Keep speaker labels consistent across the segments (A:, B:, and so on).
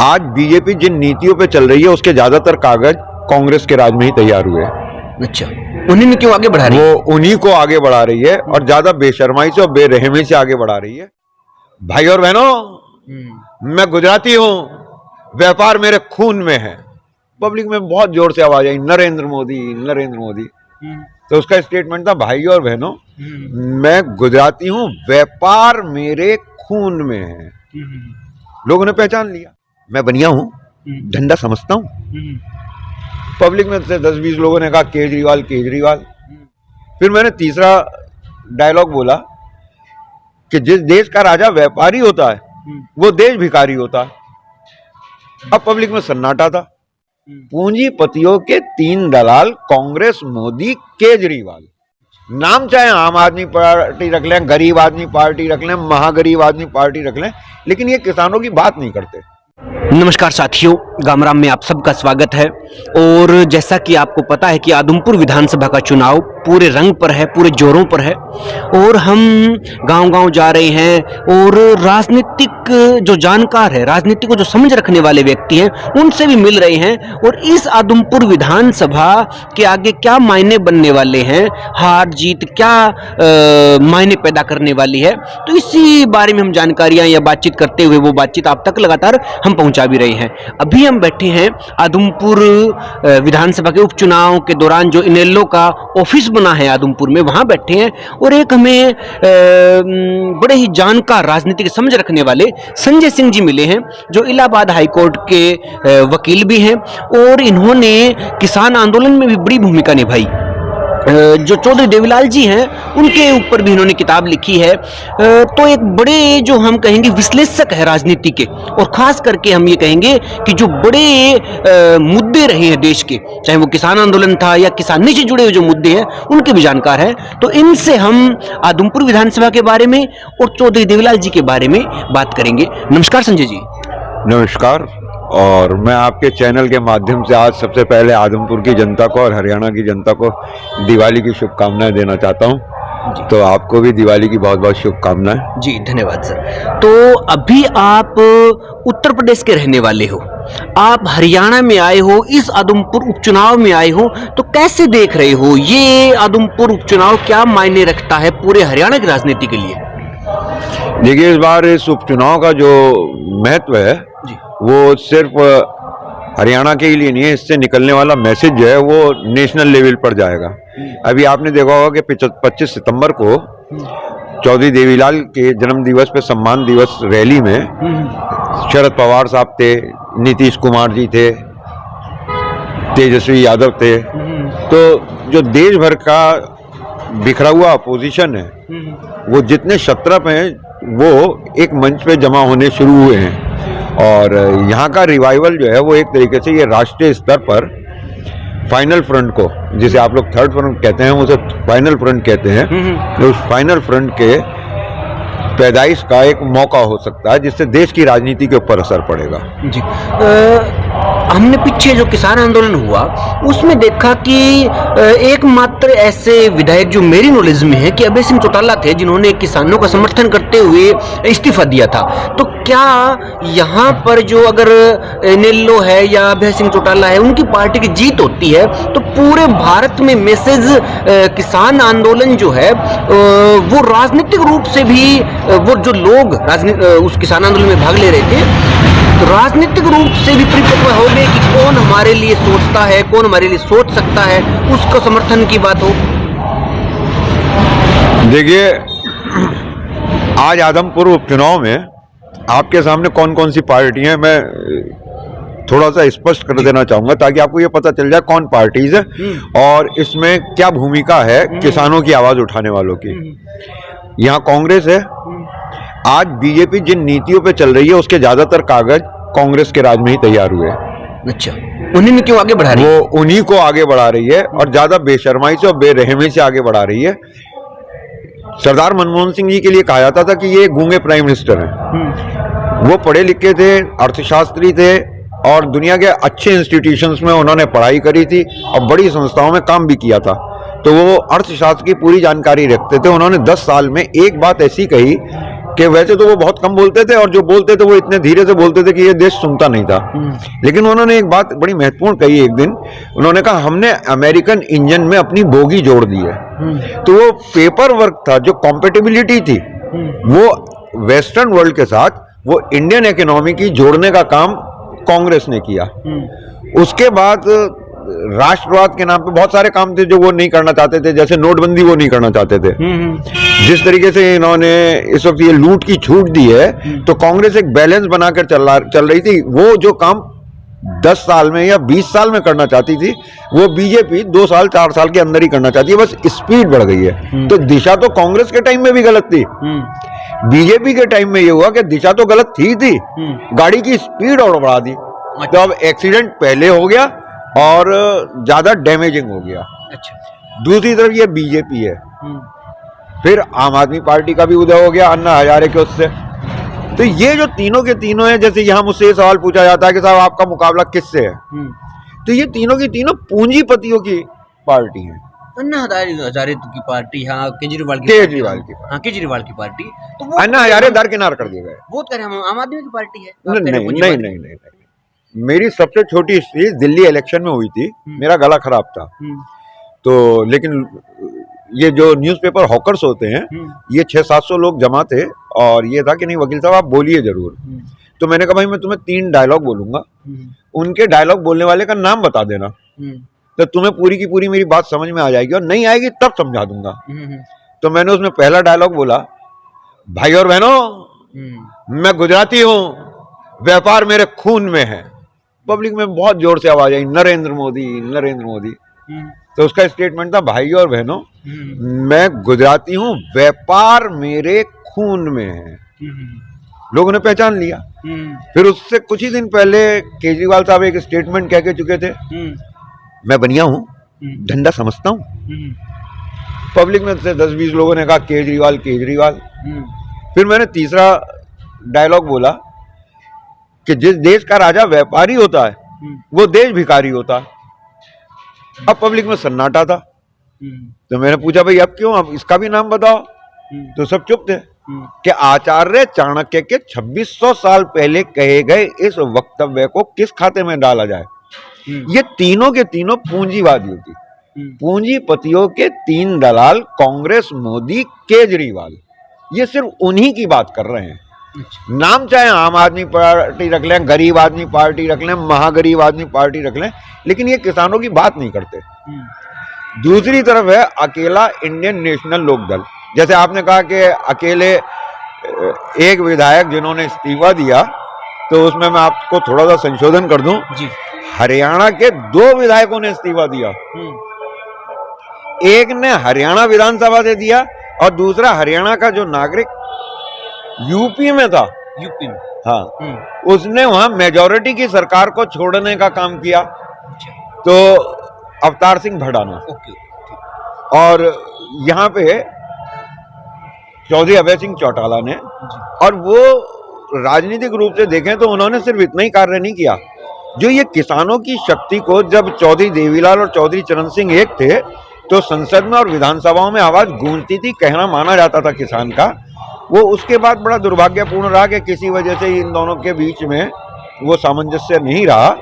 A: आज बीजेपी जिन नीतियों पे चल रही है उसके ज्यादातर कागज कांग्रेस के राज में ही तैयार हुए हैं।
B: अच्छा, उन्हीं ने क्यों आगे बढ़ा रही है?
A: वो उन्हीं को आगे बढ़ा रही है और ज्यादा बेशर्माई से और बेरहमी से आगे बढ़ा रही है। भाई और बहनों, मैं गुजराती हूं, व्यापार मेरे खून में है। पब्लिक में बहुत जोर से आवाज आई, नरेंद्र मोदी नरेंद्र मोदी। तो उसका स्टेटमेंट था, भाई और बहनों, मैं गुजराती हूं, व्यापार मेरे खून में है। लोगों ने पहचान लिया, मैं बनिया हूं, झंडा समझता हूं। पब्लिक में से 10-20 लोगों ने कहा केजरीवाल केजरीवाल। फिर मैंने तीसरा डायलॉग बोला कि जिस देश का राजा व्यापारी होता है वो देश भिखारी होता है। अब पब्लिक में सन्नाटा था। पूंजीपतियों के 3 दलाल, कांग्रेस, मोदी, केजरीवाल। नाम चाहे आम आदमी पार्टी रख लें, गरीब आदमी पार्टी रख लें, महागरीब आदमी पार्टी रख लें, लेकिन ये किसानों की बात नहीं करते।
B: नमस्कार साथियों, गामराम में आप सबका स्वागत है। और जैसा कि आपको पता है कि आदमपुर विधानसभा का चुनाव पूरे रंग पर है, पूरे जोरों पर है और हम गांव-गांव जा रहे हैं और राजनीतिक जो जानकार है, राजनीति को जो समझ रखने वाले व्यक्ति हैं, उनसे भी मिल रहे हैं। और इस आदमपुर विधानसभा के आगे क्या मायने बनने वाले हैं, हार जीत क्या मायने पैदा करने वाली है, तो इसी बारे में हम जानकारियां या बातचीत करते हुए वो बातचीत आप तक लगातार हम पहुंचा भी रहे हैं। अभी हम बैठे हैं आदमपुर विधानसभा के उपचुनाव के दौरान जो इनेलो का ऑफिस बना है आदमपुर में, वहां बैठे हैं और एक हमें बड़े ही जानकार राजनीति के समझ रखने वाले संजय सिंह जी मिले हैं, जो इलाहाबाद हाईकोर्ट के वकील भी हैं और इन्होंने किसान आंदोलन में भी बड़ी भूमिका निभाई। जो चौधरी देवीलाल जी हैं, उनके ऊपर भी इन्होंने किताब लिखी है। तो एक बड़े जो हम कहेंगे विश्लेषक है राजनीति के, और खास करके हम ये कहेंगे कि जो बड़े मुद्दे रहे हैं देश के, चाहे वो किसान आंदोलन था या किसानी से जुड़े हुए जो मुद्दे हैं, उनके भी जानकार है। तो इनसे हम आदमपुर विधानसभा के बारे में और चौधरी देवीलाल जी के बारे में बात करेंगे। नमस्कार संजय जी।
A: नमस्कार। और मैं आपके चैनल के माध्यम से आज सबसे पहले आदमपुर की जनता को और हरियाणा की जनता को दिवाली की शुभकामनाएं देना चाहता हूं। तो आपको भी दिवाली की बहुत बहुत शुभकामनाएं।
B: जी धन्यवाद सर। तो अभी आप उत्तर प्रदेश के रहने वाले हो, आप हरियाणा में आए हो, इस आदमपुर उपचुनाव में आए हो, तो कैसे देख रहे हो ये आदमपुर उपचुनाव क्या मायने रखता है पूरे हरियाणा की राजनीति के लिए?
A: देखिए, इस बार इस उपचुनाव का जो महत्व है वो सिर्फ हरियाणा के लिए नहीं है, इससे निकलने वाला मैसेज जो है वो नेशनल लेवल पर जाएगा। अभी आपने देखा होगा कि 25 सितंबर को चौधरी देवीलाल के जन्म दिवस पे सम्मान दिवस रैली में शरद पवार साहब थे, नीतीश कुमार जी थे, तेजस्वी यादव थे। तो जो देश भर का बिखरा हुआ अपोजिशन है, वो जितने क्षत्रप हैं वो एक मंच पे जमा होने शुरू हुए हैं। और यहाँ का रिवाइवल जो है वो एक तरीके से ये राष्ट्रीय स्तर पर फाइनल फ्रंट को, जिसे आप लोग थर्ड फ्रंट कहते हैं, उसे फाइनल फ्रंट कहते हैं, तो उस फाइनल फ्रंट के पैदाइश का एक मौका हो सकता है, जिससे देश की राजनीति के ऊपर असर पड़ेगा।
B: जी हमने पीछे जो किसान आंदोलन हुआ उसमें देखा कि एकमात्र ऐसे विधायक जो मेरी नॉलेज में है कि अभय सिंह चौटाला थे, जिन्होंने किसानों का समर्थन करते हुए इस्तीफा दिया था। तो क्या यहाँ पर जो अगर इनेलो है या अभय सिंह चौटाला है, उनकी पार्टी की जीत होती है, तो पूरे भारत में मैसेज किसान आंदोलन जो है वो राजनीतिक रूप से भी, वो जो लोग उस किसान आंदोलन में भाग ले रहे थे, तो राजनीतिक रूप से भी परिपक्व हो गए कि कौन हमारे लिए सोचता है, कौन हमारे लिए सोच सकता है, उसको समर्थन की बात हो।
A: देखिए, आज आदमपुर उपचुनाव में आपके सामने कौन कौन सी पार्टियां हैं, मैं थोड़ा सा स्पष्ट कर देना चाहूंगा ताकि आपको ये पता चल जाए कौन पार्टीज है और इसमें क्या भूमिका है किसानों की आवाज उठाने वालों की। यहाँ कांग्रेस है। आज बीजेपी जिन नीतियों पे चल रही है उसके ज्यादातर कागज कांग्रेस के राज में ही तैयार हुए हैं।
B: अच्छा, उन्हीं ने क्यों आगे बढ़ा रही है?
A: वो उन्हीं को आगे बढ़ा रही है और ज्यादा बेशर्माई से और बेरहमी से आगे बढ़ा रही है। सरदार मनमोहन सिंह जी के लिए कहा जाता था कि ये गूंगे प्राइम मिनिस्टर हैं। वो पढ़े लिखे थे, अर्थशास्त्री थे और दुनिया के अच्छे इंस्टीट्यूशंस में उन्होंने पढ़ाई करी थी और बड़ी संस्थाओं में काम भी किया था। तो वो अर्थशास्त्र की पूरी जानकारी रखते थे। उन्होंने 10 साल में एक बात ऐसी कही कि वैसे तो वो बहुत कम बोलते थे और जो बोलते थे वो इतने धीरे से बोलते थे कि ये देश सुनता नहीं था। लेकिन उन्होंने एक बात बड़ी महत्वपूर्ण कही एक दिन, उन्होंने कहा हमने अमेरिकन इंजन में अपनी बोगी जोड़ दी है। तो वो पेपर वर्क था, जो कॉम्पेटिबिलिटी थी वो वेस्टर्न वर्ल्ड के साथ वो इंडियन इकोनॉमी की जोड़ने का काम कांग्रेस ने किया। उसके बाद राष्ट्रवाद के नाम पे बहुत सारे काम थे जो वो नहीं करना चाहते थे, जैसे नोटबंदी वो नहीं करना चाहते थे। जिस तरीके से इन्होंने इस वक्त ये लूट की छूट दी है, तो कांग्रेस एक बैलेंस बनाकर चल रही थी। वो जो काम 10 साल में या 20 साल में करना चाहती थी, वो बीजेपी 2 साल 4 साल के अंदर ही करना चाहती है, बस स्पीड बढ़ गई है। तो दिशा तो कांग्रेस के टाइम में भी गलत थी, बीजेपी के टाइम में ये हुआ कि दिशा तो गलत थी, गाड़ी की स्पीड और बढ़ा दी। तो अब एक्सीडेंट पहले हो गया और ज्यादा डैमेजिंग हो गया।
B: अच्छा।
A: दूसरी तरफ ये बीजेपी है, फिर आम आदमी पार्टी का भी उदय हो गया अन्ना हजारे के उससे। तो ये जो तीनों के तीनों है, जैसे यहाँ मुझसे ये सवाल पूछा जाता है कि साहब आपका मुकाबला किससे है, तो ये तीनों की तीनों पूंजीपतियों की पार्टी है।
B: अन्ना हजारे की पार्टी, हाँ केजरीवाल की पार्टी। तो वो
A: अन्ना हजारे दरकिनार कर दिए गए।
B: वो कह रहे हैं हम आदमी की पार्टी है।
A: नहीं, मेरी सबसे छोटी हिस्ट्री दिल्ली इलेक्शन में हुई थी, मेरा गला खराब था, तो लेकिन ये जो न्यूज़पेपर हॉकर्स होते हैं, ये 600-700 लोग जमा थे और ये था कि नहीं वकील साहब आप बोलिए जरूर। तो मैंने कहा भाई मैं तुम्हें 3 डायलॉग बोलूंगा, उनके डायलॉग बोलने वाले का नाम बता देना, तो तुम्हें पूरी की पूरी मेरी बात समझ में आ जाएगी, और नहीं आएगी तब समझा दूंगा। तो मैंने उसमें पहला डायलॉग बोला, भाई और बहनों मैं गुजराती हूँ, व्यापार मेरे खून में है। पब्लिक में बहुत जोर से आवाज आई, नरेंद्र मोदी नरेंद्र मोदी। तो उसका स्टेटमेंट था, भाई और बहनों मैं गुजराती हूँ, व्यापार मेरे खून में है। लोगों ने पहचान लिया। फिर उससे कुछ ही दिन पहले केजरीवाल साहब एक स्टेटमेंट कह के चुके थे, मैं बनिया हूँ, धंधा समझता हूँ। पब्लिक में से 10-20 लोगों ने कहा केजरीवाल केजरीवाल। फिर मैंने तीसरा डायलॉग बोला कि जिस देश का राजा व्यापारी होता है वो देश भिखारी होता है। अब पब्लिक में सन्नाटा था, तो मैंने पूछा भाई अब क्यों, अब इसका भी नाम बताओ। तो सब चुप थे कि आचार्य चाणक्य के 2600 साल पहले कहे गए इस वक्तव्य को किस खाते में डाला जाए। ये तीनों के तीनों पूंजीवादियों की, पूंजीपतियों के 3 दलाल, कांग्रेस, मोदी, केजरीवाल, ये सिर्फ उन्हीं की बात कर रहे हैं। नाम चाहे आम आदमी पार्टी रख लें, गरीब आदमी पार्टी रख लें, महागरीब आदमी पार्टी रख लें, लेकिन ये किसानों की बात नहीं करते। दूसरी तरफ है अकेला इंडियन नेशनल लोकदल। जैसे आपने कहा कि अकेले एक विधायक जिन्होंने इस्तीफा दिया, तो उसमें मैं आपको थोड़ा सा संशोधन कर दूं जी। हरियाणा के 2 विधायकों ने इस्तीफा दिया। एक ने हरियाणा विधानसभा से दिया और दूसरा हरियाणा का जो नागरिक यूपी में था, यूपी में, हाँ, उसने वहां मेजॉरिटी की सरकार को छोड़ने का काम किया। तो अवतार सिंह भडाना। और यहाँ पे चौधरी अभय सिंह चौटाला ने, और वो राजनीतिक रूप से देखें तो उन्होंने सिर्फ इतना ही कार्य नहीं किया, जो ये किसानों की शक्ति को, जब चौधरी देवीलाल और चौधरी चरण सिंह एक थे तो संसद में और विधानसभाओं में आवाज गूंजती थी, कहना माना जाता था किसान का। वो उसके बाद बड़ा दुर्भाग्यपूर्ण रहा कि किसी वजह से इन दोनों के बीच में वो सामंजस्य नहीं रहा।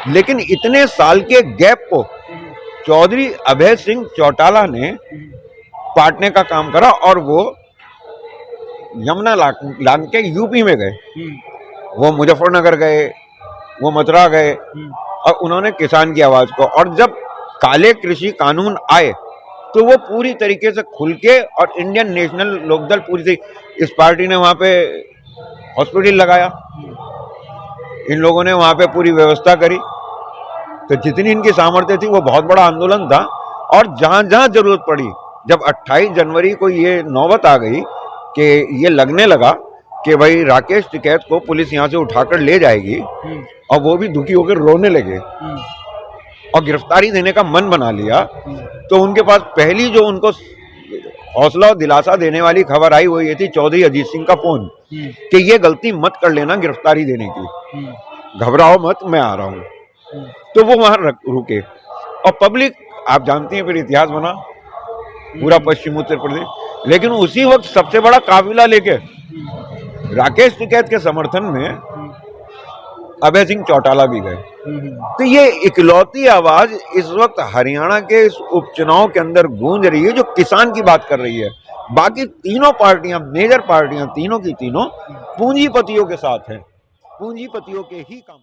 A: लेकिन इतने साल के गैप को चौधरी अभय सिंह चौटाला ने पाटने का काम करा और वो यमुना लांग के यूपी में गए, वो मुजफ्फरनगर गए, वो मथुरा गए, और उन्होंने किसान की आवाज को, और जब काले कृषि कानून आए तो वो पूरी तरीके से खुल के, और इंडियन नेशनल लोकदल पूरी थी, इस पार्टी ने वहाँ पे हॉस्पिटल लगाया, इन लोगों ने वहाँ पे पूरी व्यवस्था करी। तो जितनी इनकी सामर्थ्य थी वो बहुत बड़ा आंदोलन था। और जहाँ जहाँ जरूरत पड़ी, जब 28 जनवरी को ये नौबत आ गई कि ये लगने लगा कि भाई राकेश टिकैत को पुलिस यहाँ से उठाकर ले जाएगी, और वो भी दुखी होकर रोने लगे और गिरफ्तारी देने का मन बना लिया, तो उनके पास पहली जो उनको हौसला और दिलासा देने वाली खबर आई वो ये थी चौधरी अजीत सिंह का फोन कि ये गलती मत कर लेना गिरफ्तारी देने की, घबराओ मत, मैं आ रहा हूँ। तो वो वहां रुके, और पब्लिक, आप जानती हैं फिर इतिहास बना पूरा पश्चिम उत्तर प्रदेश। लेकिन उसी वक्त सबसे बड़ा काफिला लेके राकेश टिकैत के समर्थन में अभय सिंह चौटाला भी गए। तो ये इकलौती आवाज इस वक्त हरियाणा के इस उपचुनाव के अंदर गूंज रही है जो किसान की बात कर रही है। बाकी तीनों पार्टियां, मेजर पार्टियां तीनों की तीनों पूंजीपतियों के साथ हैं, पूंजीपतियों के ही काम।